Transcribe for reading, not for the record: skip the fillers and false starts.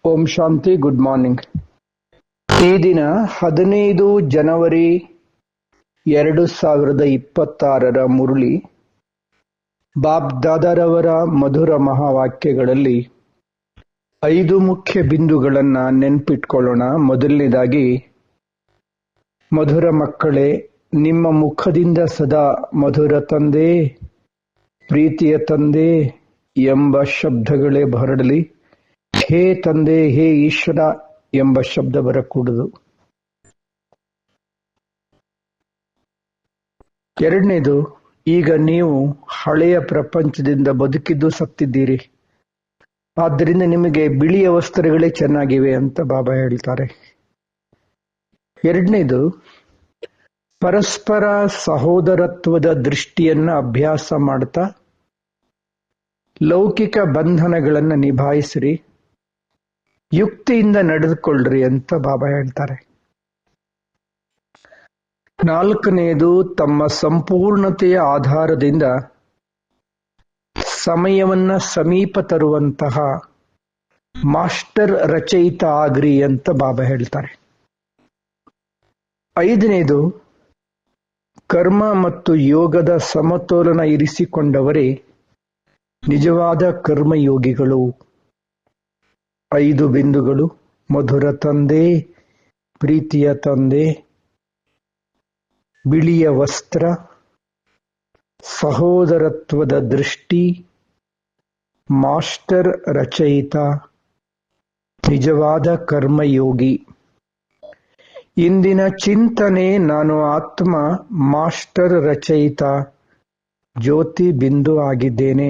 ಓಂ ಶಾಂತಿ. Good morning. ಈ ದಿನ 15 ಜನವರಿ 2026 Murali Bob ದಾದಾರವರ ಮಧುರ ಮಹಾವಾಕ್ಯಗಳಲ್ಲಿ 5 ಮುಖ್ಯ ಬಿಂದುಗಳನ್ನು ನೆನ್ಪಿಟ್ಕೊಳ್ಳೋಣ. ಮೊದಲನೇದಾಗಿ, ಮಧುರ ಮಕ್ಕಳೇ, ನಿಮ್ಮ ಮುಖದಿಂದ ಸದಾ ಮಧುರ ತಂದೆ, ಪ್ರೀತಿಯ ತಂದೆ ಎಂಬ ಶಬ್ದಗಳೇ ಹೊರಡಲಿ. ಹೇ ತಂದೆ, ಹೇ ಈಶ್ವರ ಎಂಬ ಶಬ್ದ ಬರಕೂಡದು. ಎರಡನೇದು, ಈಗ ನೀವು ಹಳೆಯ ಪ್ರಪಂಚದಿಂದ ಬದುಕಿದ್ದು ಸತ್ತಿದ್ದೀರಿ, ಆದ್ದರಿಂದ ನಿಮಗೆ ಬಿಳಿಯ ವಸ್ತ್ರಗಳೇ ಚೆನ್ನಾಗಿವೆ ಅಂತ ಬಾಬಾ ಹೇಳ್ತಾರೆ. ಎರಡನೇದು, ಪರಸ್ಪರ ಸಹೋದರತ್ವದ ದೃಷ್ಟಿಯನ್ನ ಅಭ್ಯಾಸ ಮಾಡ್ತಾ ಲೌಕಿಕ ಬಂಧನಗಳನ್ನು ನಿಭಾಯಿಸ್ರಿ, ಯುಕ್ತಿಯಿಂದ ನಡೆದುಕೊಳ್ಳ್ರಿ ಅಂತ ಬಾಬಾ ಹೇಳ್ತಾರೆ. ನಾಲ್ಕನೆಯದು, ತಮ್ಮ ಸಂಪೂರ್ಣತೆಯ ಆಧಾರದಿಂದ ಸಮಯವನ್ನ ಸಮೀಪ ತರುವಂತಹ ಮಾಸ್ಟರ್ ರಚಯಿತ ಆಗ್ರಿ ಅಂತ ಬಾಬಾ ಹೇಳ್ತಾರೆ. ಐದನೇದು, ಕರ್ಮ ಮತ್ತು ಯೋಗದ ಸಮತೋಲನ ಇರಿಸಿಕೊಂಡವರೇ ನಿಜವಾದ ಕರ್ಮಯೋಗಿಗಳು. 5 ಬಿಂದುಗಳು: ಮಧುರ ತಂದೆ, ಪ್ರೀತಿಯ ತಂದೆ, ಬಿಳಿಯ ವಸ್ತ್ರ, ಸಹೋದರತ್ವದ ದೃಷ್ಟಿ, ಮಾಸ್ಟರ್ ರಚಯಿತ, ನಿಜವಾದ ಕರ್ಮಯೋಗಿ. ಇಂದಿನ ಚಿಂತನೆ: ನಾನು ಆತ್ಮ ಮಾಸ್ಟರ್ ರಚಯಿತ ಜ್ಯೋತಿ ಬಿಂದು ಆಗಿದ್ದೇನೆ.